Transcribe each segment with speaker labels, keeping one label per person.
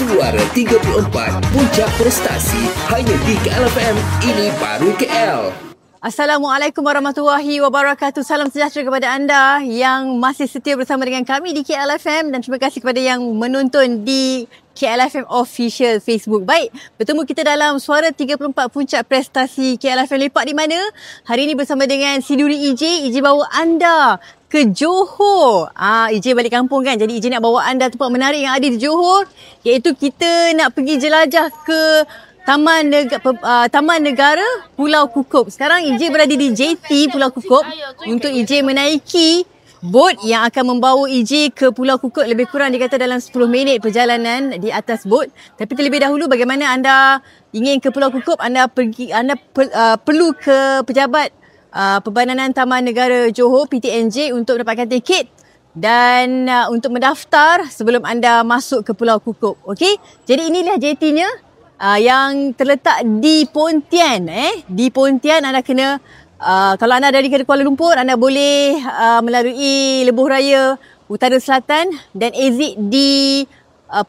Speaker 1: Suara 34 Puncak Prestasi hanya di KL FM. Ini baru KL.
Speaker 2: Assalamualaikum warahmatullahi wabarakatuh. Salam sejahtera kepada anda yang masih setia bersama dengan kami di KLFM dan terima kasih kepada yang menonton di KLFM Official Facebook. Baik, bertemu kita dalam Suara 34 Puncak Prestasi KLFM Lepak di mana? Hari ini bersama dengan Siduri EJ bawa anda ke Johor. EJ balik kampung kan. Jadi EJ nak bawa anda tempat menarik yang ada di Johor, iaitu kita nak pergi jelajah ke Taman Negara Pulau Kukup. Sekarang EJ berada di JT Pulau Kukup untuk EJ menaiki bot yang akan membawa EJ ke Pulau Kukup. Lebih kurang dikata dalam 10 minit perjalanan di atas bot. Tapi terlebih dahulu, bagaimana anda ingin ke Pulau Kukup, anda perlu ke pejabat Perbadanan Taman Negara Johor PTNJ untuk mendapatkan tiket dan untuk mendaftar sebelum anda masuk ke Pulau Kukup. Okey, jadi inilah JT-nya. Yang terletak di Pontian. Di Pontian anda kena, kalau anda dari Kuala Lumpur, anda boleh melalui Lebuh Raya Utara Selatan dan exit di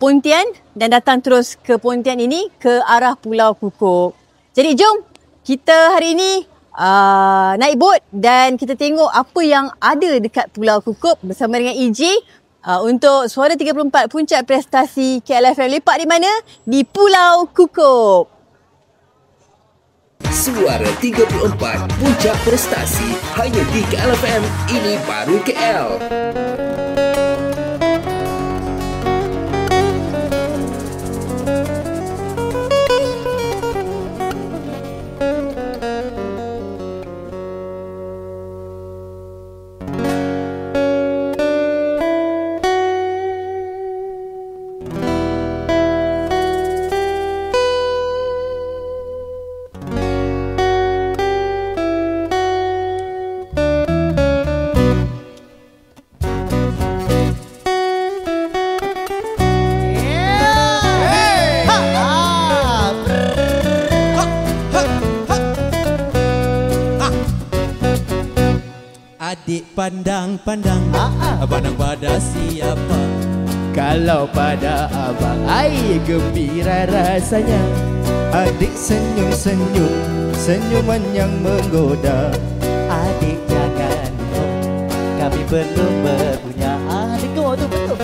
Speaker 2: Pontian dan datang terus ke Pontian ini ke arah Pulau Kukup. Jadi jom kita hari ini naik bot dan kita tengok apa yang ada dekat Pulau Kukup bersama dengan EJ. Untuk Suara 34 Puncak Prestasi KLFM Lepak di mana? Di Pulau Kukup.
Speaker 1: Suara 34 Puncak Prestasi hanya di KLFM. Ini baru KL.
Speaker 3: Adik pandang-pandang, pandang pada siapa?
Speaker 4: Kalau pada abang, ai gembira rasanya. Adik senyum-senyum, senyuman yang menggoda. Adik jangan kami perlu berpunya. Adik tu betul.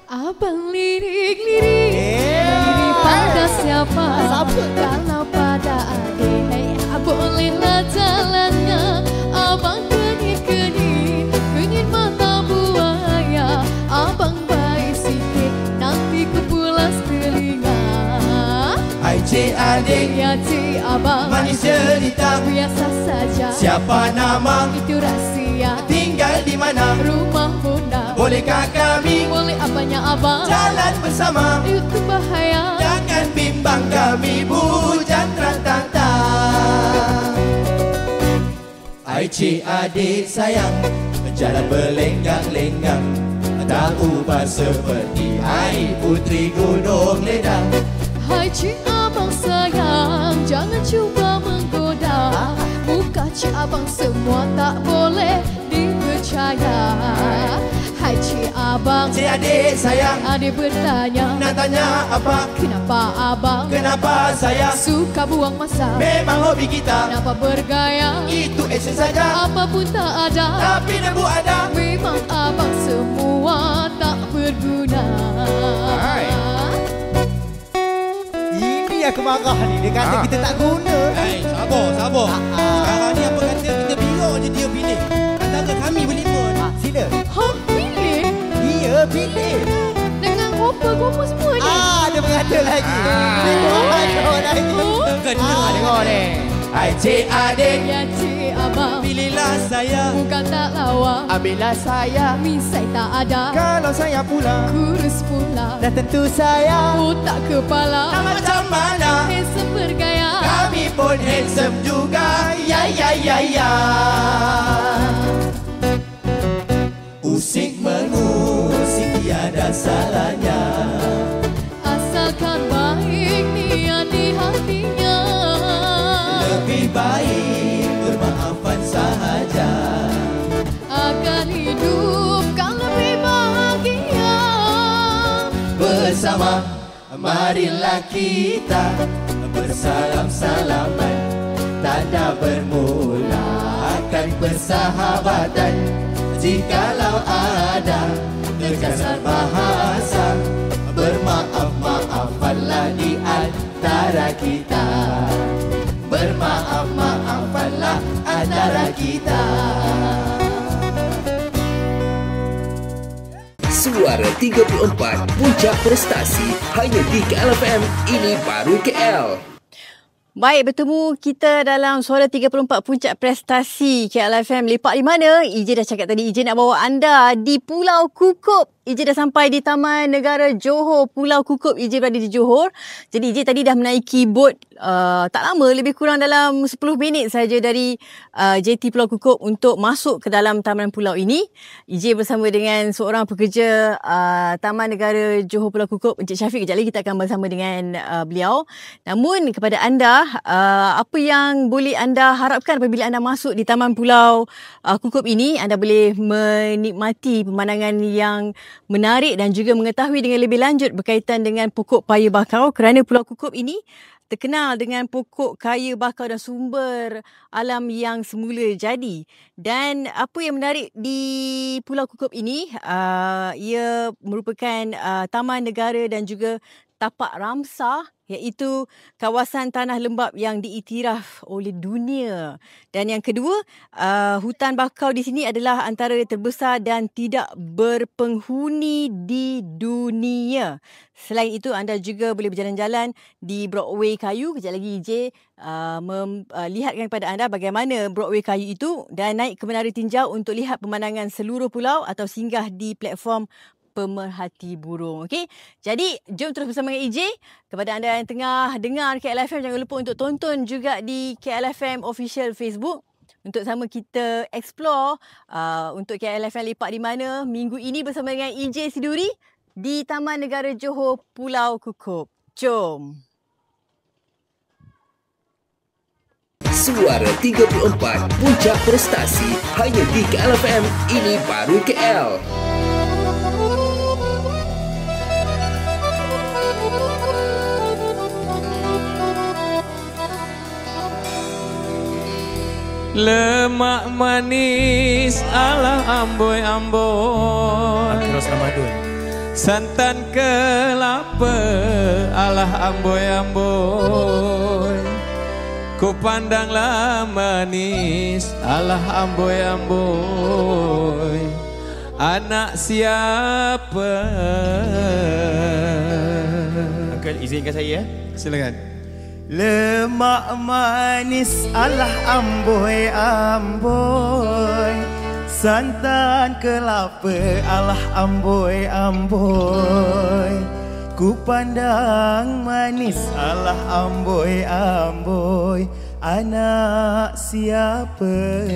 Speaker 5: Abang lirik-lirik, lirik pada siapa? Kalau pada adik, hey, bolehlah jalannya. Abang kenit-kenit, kenit mata buaya. Abang baik sikit, nanti kepulas telinga.
Speaker 3: Hai cik adik,
Speaker 5: Ya cik abang,
Speaker 3: manis cerita.
Speaker 5: biasa saja.
Speaker 3: Siapa nama?
Speaker 5: Itu rahsia.
Speaker 3: Tinggal di mana?
Speaker 5: Rumah bunda.
Speaker 3: Bolehkah kami
Speaker 5: Boleh apanya abang?
Speaker 3: jalan bersama?
Speaker 5: Itu bahaya.
Speaker 3: Jangan bimbang kami bujang terantang. Hai cik adik sayang, jalan berlenggang-lenggang, tak ubah seperti air putri gunung ledang.
Speaker 5: Hai cik abang sayang, jangan cuba menggoda. Muka cik abang semua tak boleh dipercaya. Hai cik abang,
Speaker 3: Cik adik sayang,
Speaker 5: adik bertanya,
Speaker 3: nak tanya apa?
Speaker 5: kenapa abang
Speaker 3: Kenapa sayang?
Speaker 5: suka buang masa?
Speaker 3: Memang hobi kita,
Speaker 5: Kenapa bergaya?
Speaker 3: itu action saja.
Speaker 5: Apa pun tak ada,
Speaker 3: Tapi debu ada.
Speaker 5: memang abang semua tak berguna.
Speaker 4: Ini aku marah ni. Dia kata kita tak guna.
Speaker 3: Hai, sabar. Sekarang ni apa kata kita bingung je dia pilih. Antara kami berlima ni.
Speaker 4: Sila.
Speaker 5: Ha, pilih
Speaker 4: Dia pilih.
Speaker 5: dengan koper-koper semua ni.
Speaker 4: Dia berada lagi. Tengok lagi.
Speaker 3: Kena.
Speaker 4: Tengok ni.
Speaker 3: Hai cik adik,
Speaker 5: Ya cik abang,
Speaker 3: pilihlah saya.
Speaker 5: bukan tak lawa,
Speaker 4: Ambillah saya.
Speaker 5: misai tak ada,
Speaker 4: Kalau saya pula,
Speaker 5: kurus pula,
Speaker 4: dah tentu saya.
Speaker 5: otak kepala,
Speaker 3: Macam mana?
Speaker 5: handsome bergaya.
Speaker 3: Kami pun handsome juga. Ya. Usik mengusik tiada salahnya.
Speaker 5: Asalkan baik niat di hatinya.
Speaker 3: Lebih baik bermaafan sahaja.
Speaker 5: Akan hidupkan lebih bahagia.
Speaker 6: bersama. Marilah kita bersalam-salaman, tanda bermula akan persahabatan. Jikalau ada terkasar bahasa, bermaaf-maafanlah di antara kita. Bermaaf-maafanlah antara kita.
Speaker 1: Suara 34 Puncak Prestasi hanya di KL FM. Ini baru KL.
Speaker 2: Baik, bertemu kita dalam Suara 34 Puncak Prestasi KL FM. Lepak di mana? EJ dah cakap tadi, EJ nak bawa anda di Pulau Kukup. EJ dah sampai di Taman Negara Johor, Pulau Kukup. EJ berada di Johor. Jadi EJ tadi dah menaiki bot tak lama, lebih kurang dalam 10 minit saja dari JT Pulau Kukup untuk masuk ke dalam taman pulau ini. EJ bersama dengan seorang pekerja Taman Negara Johor Pulau Kukup, Encik Syafiq. Kejap lagi kita akan bersama dengan beliau. Namun kepada anda, apa yang boleh anda harapkan apabila anda masuk di Taman Pulau Kukup ini? Anda boleh menikmati pemandangan yang menarik dan juga mengetahui dengan lebih lanjut berkaitan dengan pokok paya bakau, kerana Pulau Kukup ini terkenal dengan pokok kaya bakau dan sumber alam yang semula jadi. Dan apa yang menarik di Pulau Kukup ini, ia merupakan taman negara dan juga tapak Ramsar, iaitu kawasan tanah lembap yang diiktiraf oleh dunia. Dan yang kedua, hutan bakau di sini adalah antara terbesar dan tidak berpenghuni di dunia. Selain itu, anda juga boleh berjalan-jalan di Broadway kayu. Kejap lagi EJ lihatkan kepada anda bagaimana Broadway kayu itu, dan naik ke menara tinjau untuk lihat pemandangan seluruh pulau atau singgah di platform pemerhati burung. Okey. Jadi, jom terus bersama dengan EJ. Kepada anda yang tengah dengar KLFM, jangan lupa untuk tonton juga di KLFM Official Facebook untuk sama kita explore untuk KLFM lepak di mana minggu ini bersama dengan EJ Siduri di Taman Negara Johor Pulau Kukup. Jom.
Speaker 1: Suara 34 Puncak Prestasi hanya di KLFM. Ini baru KL.
Speaker 7: Lemak manis ala amboi-amboi,
Speaker 3: Akhiros Ramadan.
Speaker 7: santan kelapa ala amboi-amboi, ku pandanglah manis ala amboi-amboi, anak siapa?
Speaker 3: Uncle, izinkan saya.
Speaker 7: Silakan.
Speaker 6: Lemak manis alah amboi-amboi, santan kelapa alah amboi-amboi, ku pandang manis alah amboi-amboi, anak siapa?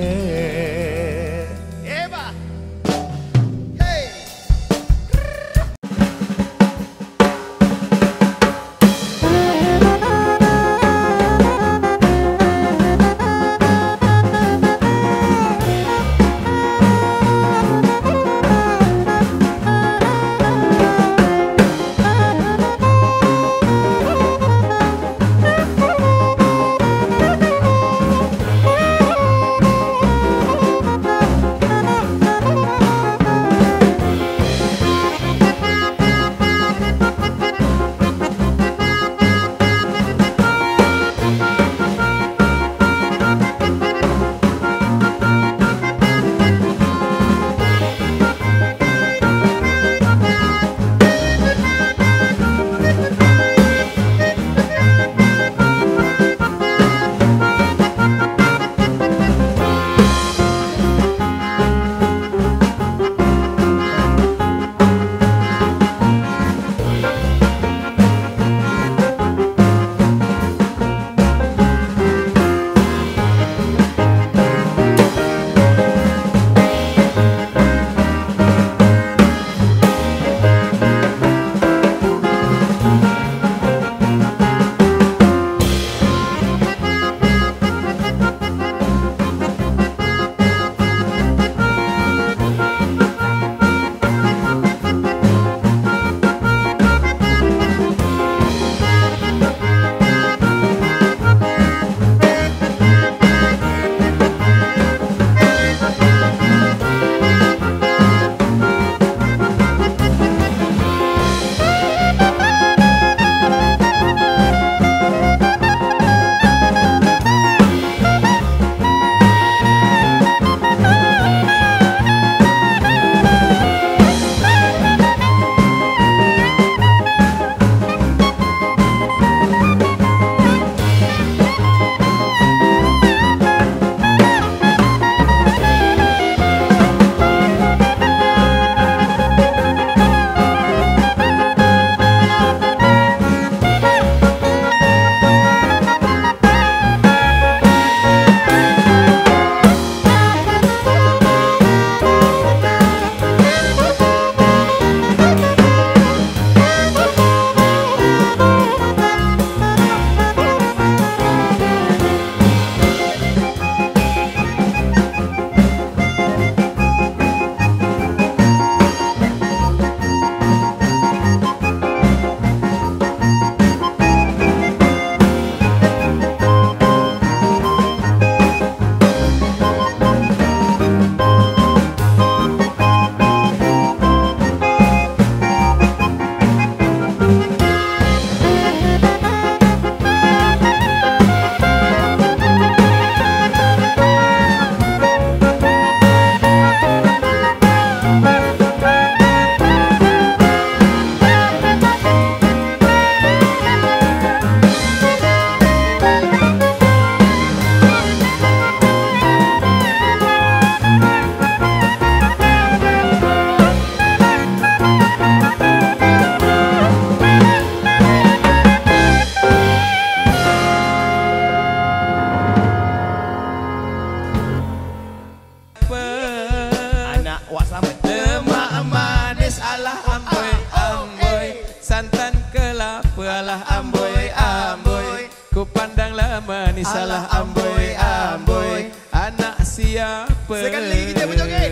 Speaker 7: apa alah amboi amboi. Ku pandanglah manis alah amboi amboi. Anak siapa?
Speaker 3: Sekali lagi kita berjoget.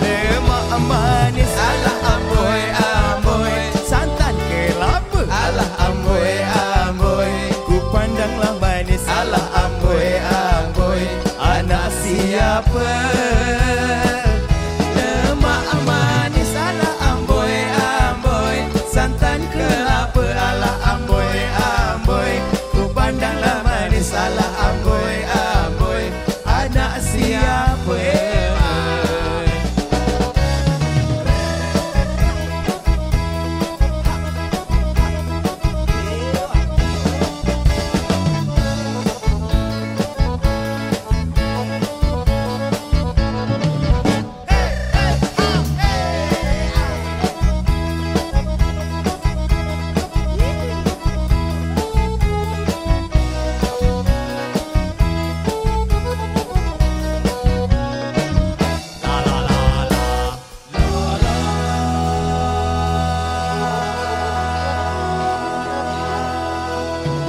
Speaker 6: Lemak manis
Speaker 7: Alah amboi amboi.
Speaker 6: santan kelapa.
Speaker 7: Alah amboi amboi.
Speaker 6: Ku pandanglah manis
Speaker 7: Alah amboi amboi.
Speaker 6: anak siapa?
Speaker 7: Lemak manis alah amboi amboi. Santan kelapa alah amboi amboi. Ku pandanglah manis alah amboi amboi. Anak siapa?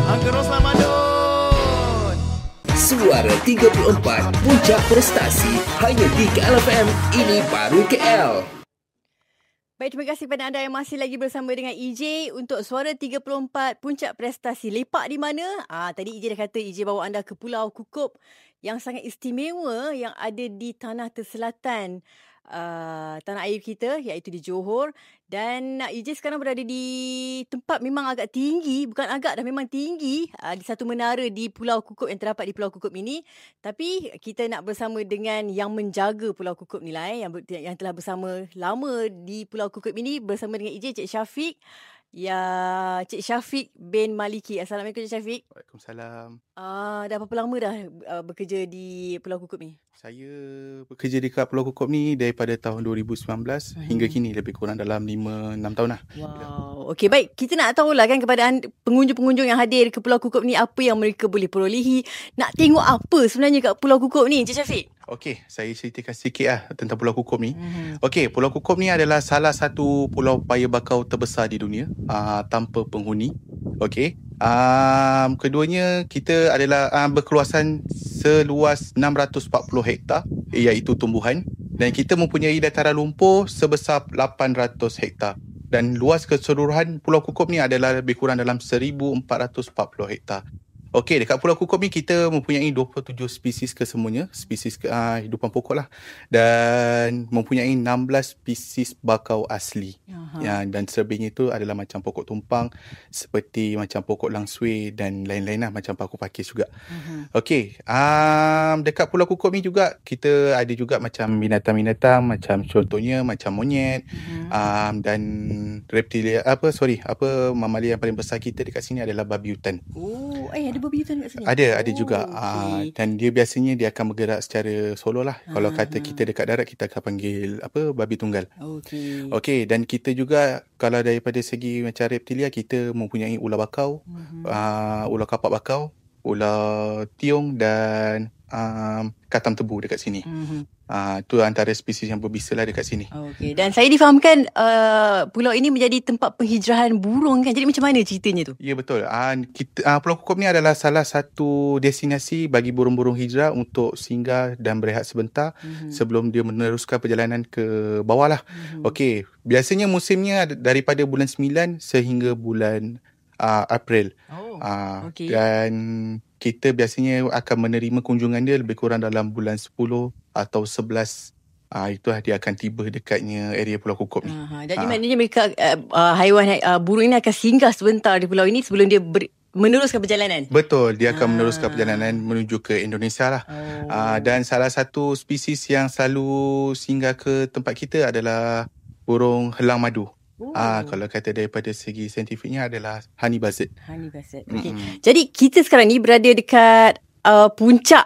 Speaker 6: Angka Rosman Madun.
Speaker 1: Suara 34 Puncak Prestasi hanya di KL FM. Ini baru KL.
Speaker 2: Baik, terima kasih kepada anda yang masih lagi bersama dengan EJ untuk Suara 34 Puncak Prestasi. Lepak di mana? Tadi EJ dah kata EJ bawa anda ke Pulau Kukup yang sangat istimewa yang ada di tanah terselatan tanah air kita, iaitu di Johor. Dan EJ sekarang berada di tempat memang agak tinggi, bukan agak dah, memang tinggi, di satu menara di Pulau Kukup yang terdapat di Pulau Kukup ini. Tapi kita nak bersama dengan yang menjaga Pulau Kukup ni lah, yang telah bersama lama di Pulau Kukup ini, bersama dengan EJ, Cik Syafiq. Ya, Cik Syafiq bin Maliki. Assalamualaikum Cik Syafiq.
Speaker 8: Waalaikumsalam.
Speaker 2: Dah berapa lama dah bekerja di Pulau Kukup ni?
Speaker 8: Saya bekerja dekat Pulau Kukup ni daripada tahun 2019 hingga kini, lebih kurang dalam 5-6 tahun lah.
Speaker 2: Wow. Okey, baik. Kita nak tahulah kan kepada pengunjung-pengunjung yang hadir ke Pulau Kukup ni, apa yang mereka boleh perolehi. Nak tengok apa sebenarnya kat Pulau Kukup ni, Cik Syafiq?
Speaker 8: Okey, saya ceritakan sikit lah tentang Pulau Kukup ni. Okey, Pulau Kukup ni adalah salah satu pulau paya bakau terbesar di dunia tanpa penghuni. Okey. Keduanya kita adalah berkeluasan seluas 640 hektar, iaitu tumbuhan, dan kita mempunyai dataran lumpur sebesar 800 hektar. Dan luas keseluruhan Pulau Kukup ni adalah lebih kurang dalam 1440 hektar. Okey, dekat Pulau Kukup ni kita mempunyai 27 spesies kesemuanya, spesies hidupan pokok lah, dan mempunyai 16 spesies bakau asli. Ya, dan selebihnya itu adalah macam pokok tumpang, seperti macam pokok langsui dan lain-lain lah, macam paku pakis juga. Okey, dekat Pulau Kukup ni juga kita ada juga macam binatang-binatang, macam contohnya macam monyet, dan reptilia, mamalia yang paling besar kita dekat sini adalah babi hutan.
Speaker 2: Ada babi hutan kat sini?
Speaker 8: Ada juga.
Speaker 2: Okay.
Speaker 8: Dan dia biasanya dia akan bergerak secara solo lah. Kalau kata kita dekat darat, kita akan panggil babi tunggal. Okey, dan kita juga kalau daripada segi macam reptilia, kita mempunyai ular bakau, ular kapak bakau, ular tiung dan katam tebu dekat sini. Itu antara spesies yang berbisa lah dekat sini.
Speaker 2: Okey, dan saya difahamkan pulau ini menjadi tempat penghijrahan burung kan. Jadi macam mana ceritanya tu?
Speaker 8: Ya, betul. Pulau Kukup ni adalah salah satu destinasi bagi burung-burung hijrah untuk singgah dan berehat sebentar sebelum dia meneruskan perjalanan ke bawah lah. Okey, biasanya musimnya daripada bulan 9 sehingga bulan April.
Speaker 2: Okey.
Speaker 8: Dan kita biasanya akan menerima kunjungan dia lebih kurang dalam bulan 10 atau 11. Itulah dia akan tiba dekatnya area Pulau Kukup ni.
Speaker 2: Jadi maknanya mereka haiwan burung ini akan singgah sebentar di pulau ini sebelum dia meneruskan perjalanan.
Speaker 8: Betul, dia akan meneruskan perjalanan menuju ke Indonesia lah. Dan salah satu spesies yang selalu singgah ke tempat kita adalah burung helang madu. Kalau kata daripada segi saintifiknya adalah honey buzzard.
Speaker 2: Honey buzzard. Okay. Jadi kita sekarang ni berada dekat puncak.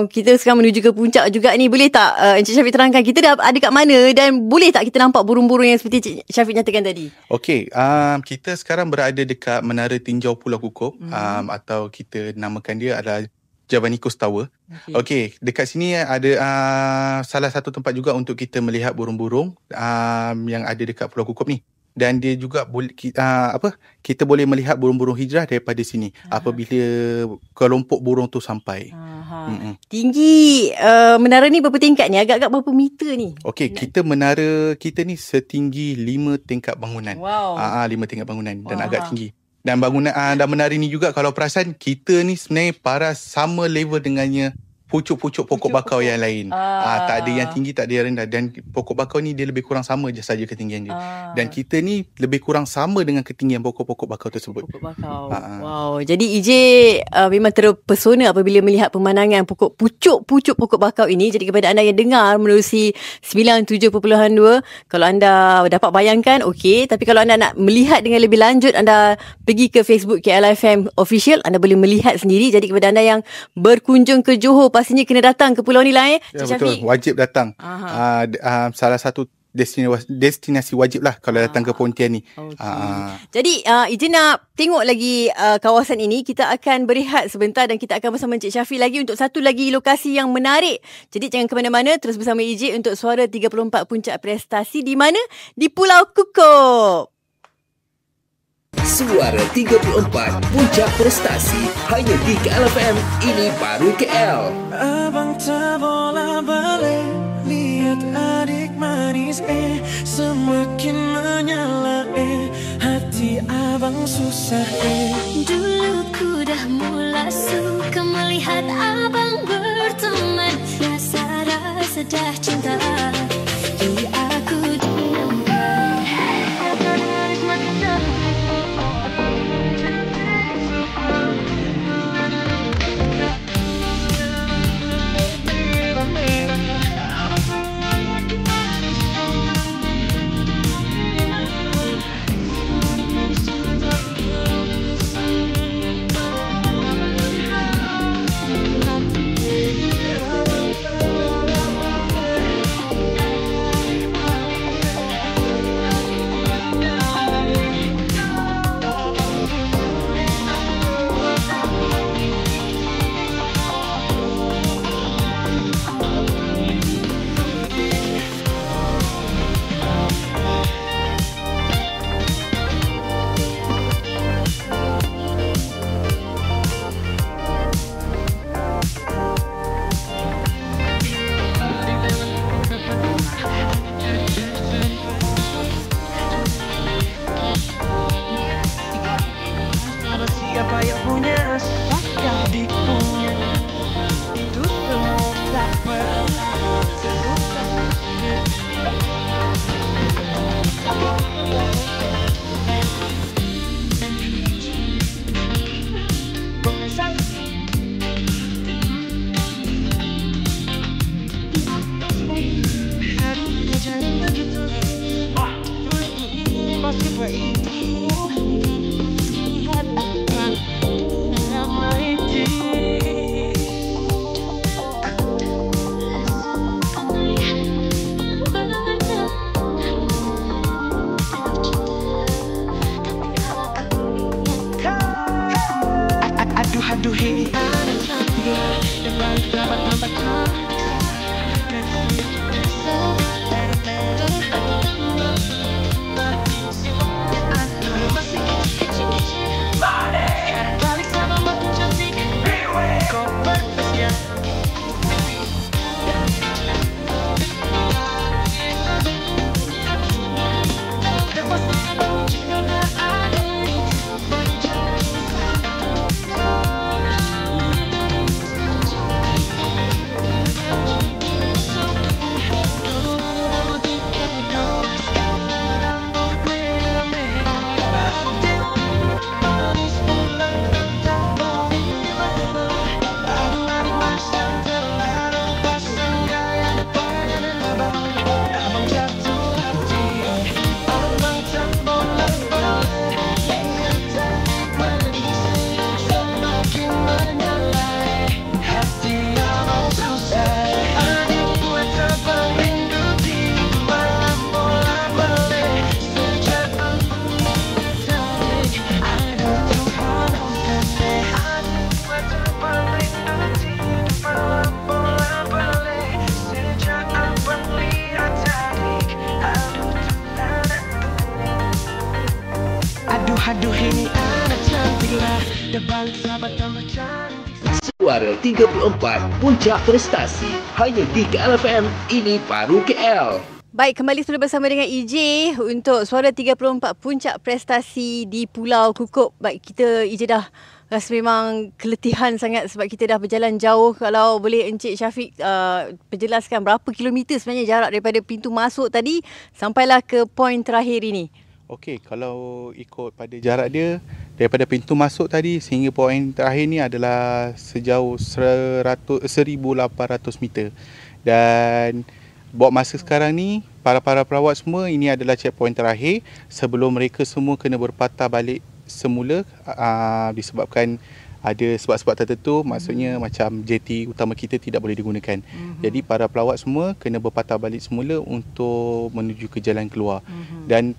Speaker 2: Kita sekarang menuju ke puncak juga ni. Boleh tak Encik Syafiq terangkan kita dah ada kat mana, dan boleh tak kita nampak burung-burung yang seperti Encik Syafiq nyatakan tadi?
Speaker 8: Okey, kita sekarang berada dekat Menara Tinjau Pulau Kukup, atau kita namakan dia adalah Javanicus Tower. Okey, dekat sini ada salah satu tempat juga untuk kita melihat burung-burung yang ada dekat Pulau Kukup ni. dan dia juga boleh kita boleh melihat burung-burung hijrah daripada sini apabila kelompok burung tu sampai.
Speaker 2: Tinggi menara ni berapa tingkat ni? Agak-agak berapa meter ni?
Speaker 8: Okey, menara kita ni setinggi 5 tingkat bangunan.
Speaker 2: Wow.
Speaker 8: 5 tingkat bangunan dan agak tinggi. Dan bangunan dan menara ni juga kalau perasan kita ni sebenarnya paras sama level dengannya pucuk-pucuk pokok bakau yang lain. Tak ada yang tinggi, tak ada yang rendah. Dan pokok bakau ni dia lebih kurang sama je saja ketinggian dia. Dan kita ni lebih kurang sama dengan ketinggian pokok-pokok bakau tersebut.
Speaker 2: Pokok bakau. Wow. Jadi EJ memang terpesona apabila melihat pemandangan pucuk-pucuk pokok bakau ini. Jadi kepada anda yang dengar menerusi 97.2, kalau anda dapat bayangkan, okey. Tapi kalau anda nak melihat dengan lebih lanjut, anda pergi ke Facebook KLFM Official. Anda boleh melihat sendiri. Jadi kepada anda yang berkunjung ke Johor, pastinya kena datang ke pulau ni lah
Speaker 8: Ya, betul. Wajib datang. Salah satu destinasi wajib lah kalau datang ke Pontian ni.
Speaker 2: Jadi EJ nak tengok lagi kawasan ini. Kita akan berehat sebentar dan kita akan bersama Encik Syafiq lagi untuk satu lagi lokasi yang menarik. Jadi jangan ke mana-mana, terus bersama EJ untuk Suara 34 Puncak Prestasi. Di mana? Di Pulau Kukup.
Speaker 1: Suara 34 Puncak Prestasi hanya di KLFM. Ini baru KL.
Speaker 6: Abang tak bola balik, lihat adik manis semakin menyala hati abang susah
Speaker 5: Dulu ku dah mula suka melihat abang berteman, rasa dah cinta di aku diamkan.
Speaker 6: Aduh ini anak cantik lah, bangsa betapa cantik.
Speaker 1: Suara 34 Puncak Prestasi hanya di KLFM. Ini baru KL.
Speaker 2: Baik, kembali sudah bersama dengan EJ untuk Suara 34 Puncak Prestasi di Pulau Kukup. Baik, kita EJ dah rasa memang keletihan sangat sebab kita dah berjalan jauh. Kalau boleh Encik Syafiq perjelaskan berapa kilometer sebenarnya jarak daripada pintu masuk tadi sampailah ke poin terakhir ini.
Speaker 8: Okey, kalau ikut pada jarak dia daripada pintu masuk tadi sehingga poin terakhir ni adalah sejauh 1800 meter. Dan buat masa sekarang ni, para pelawat semua, ini adalah checkpoint terakhir sebelum mereka semua kena berpatah balik semula disebabkan ada sebab-sebab tertentu, maksudnya macam JT utama kita tidak boleh digunakan. Jadi para pelawat semua kena berpatah balik semula untuk menuju ke jalan keluar. Dan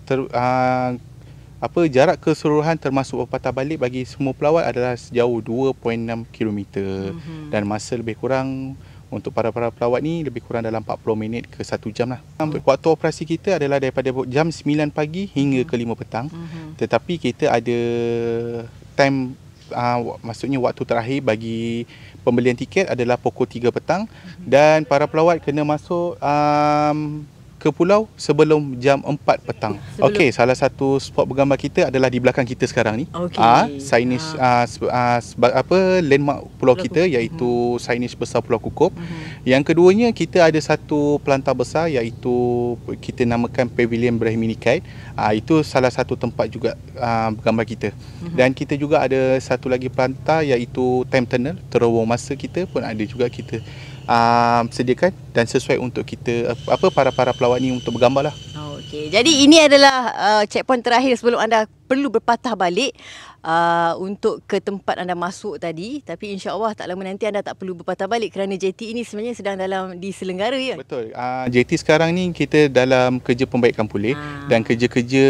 Speaker 8: jarak keseluruhan termasuk berpatah balik bagi semua pelawat adalah sejauh 2.6 km. Dan masa lebih kurang untuk para pelawat ni lebih kurang dalam 40 minit ke 1 jam lah. Waktu operasi kita adalah daripada jam 9 pagi hingga ke 5 petang. Tetapi kita ada time, maksudnya waktu terakhir bagi pembelian tiket adalah pukul 3 petang. Dan para pelawat kena masuk ke pulau sebelum jam 4 petang. Okey, salah satu spot bergambar kita adalah di belakang kita sekarang ni. Signage landmark pulau kita iaitu signage besar Pulau Kukup. Yang keduanya, kita ada satu pelantar besar iaitu kita namakan Pavilion Brahmini Kite. Itu salah satu tempat juga bergambar kita. Dan kita juga ada satu lagi pelantar iaitu time tunnel, terowong masa kita pun ada juga kita sediakan dan sesuai untuk kita para pelawat ni untuk bergambar lah.
Speaker 2: Okey, jadi ini adalah checkpoint terakhir sebelum anda perlu berpatah balik untuk ke tempat anda masuk tadi. Tapi insya-Allah tak lama nanti anda tak perlu berpatah balik kerana JT ini sebenarnya sedang dalam diselenggara ya.
Speaker 8: Betul. JT sekarang ni kita dalam kerja pembaikan pulih dan kerja-kerja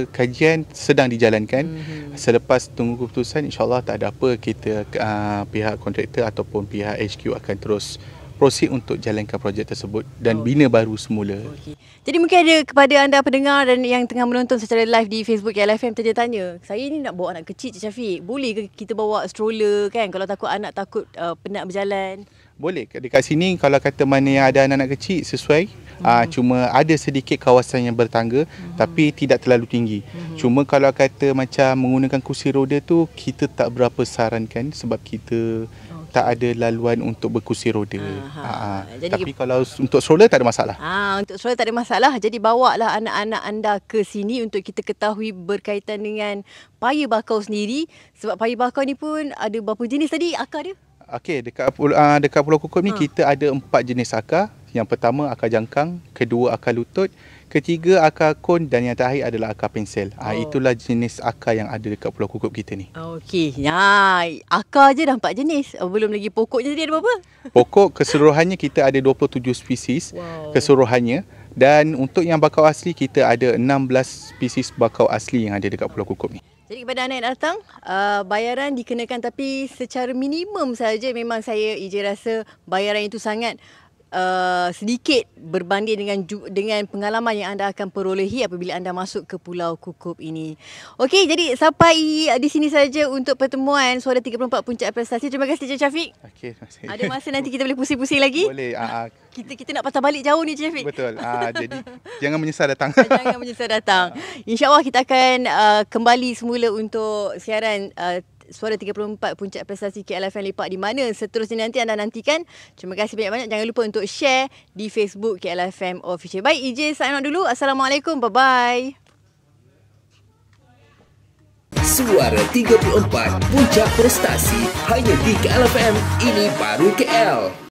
Speaker 8: kajian sedang dijalankan. Selepas tunggu keputusan, insya-Allah tak ada apa, kita pihak kontraktor ataupun pihak HQ akan terus proceed untuk jalankan projek tersebut dan bina baru semula.
Speaker 2: Jadi mungkin ada kepada anda pendengar dan yang tengah menonton secara live di Facebook KLFM tanya-tanya, saya ni nak bawa anak kecil Cik Syafiq, boleh ke kita bawa stroller kan kalau anak takut penat berjalan?
Speaker 8: Boleh. Dekat sini kalau kata mana yang ada anak-anak kecil sesuai. Cuma ada sedikit kawasan yang bertangga tapi tidak terlalu tinggi. Cuma kalau kata macam menggunakan kursi roda tu, kita tak berapa sarankan sebab kita tak ada laluan untuk berkursi roda. Tapi kalau untuk stroller tak ada masalah.
Speaker 2: Untuk stroller tak ada masalah. Jadi bawalah anak-anak anda ke sini untuk kita ketahui berkaitan dengan paya bakau sendiri. Sebab paya bakau ni pun ada berapa jenis tadi akar dia?
Speaker 8: Okey, dekat Pulau Kukup ni kita ada 4 jenis akar. Yang pertama akar jangkang, kedua akar lutut, ketiga akar kon dan yang terakhir adalah akar pensel. Itulah jenis akar yang ada dekat Pulau Kukup kita ni.
Speaker 2: Okey. Akar je dah 4 jenis. Belum lagi pokoknya tadi ada berapa?
Speaker 8: Pokok keseluruhannya kita ada 27 spesies keseluruhannya. Dan untuk yang bakau asli kita ada 16 spesies bakau asli yang ada dekat Pulau Kukup ni.
Speaker 2: Jadi kepada anda yang datang, bayaran dikenakan tapi secara minimum saja. Memang saya rasa bayaran itu sangat sedikit berbanding dengan pengalaman yang anda akan perolehi apabila anda masuk ke Pulau Kukup ini. Okey, jadi sampai di sini saja untuk pertemuan Suara 34 Puncak Prestasi. Terima kasih Cik Syafiq.
Speaker 8: Okey, terima kasih.
Speaker 2: Ada masa nanti kita boleh pusing-pusing lagi?
Speaker 8: Boleh.
Speaker 2: Kita nak patah balik jauh ni Cik Syafiq.
Speaker 8: Betul. Jadi jangan menyesal datang.
Speaker 2: Jangan menyesal datang. InsyaAllah kita akan kembali semula untuk siaran Suara 34 Puncak Prestasi KLFM Lepak di mana seterusnya nanti anda nantikan. Terima kasih banyak-banyak. Jangan lupa untuk share di Facebook KLFM Official. Baik, EJ sign out dulu. Assalamualaikum. Bye-bye.
Speaker 1: Suara 34 Puncak Prestasi hanya di KLFM. Ini baru KL.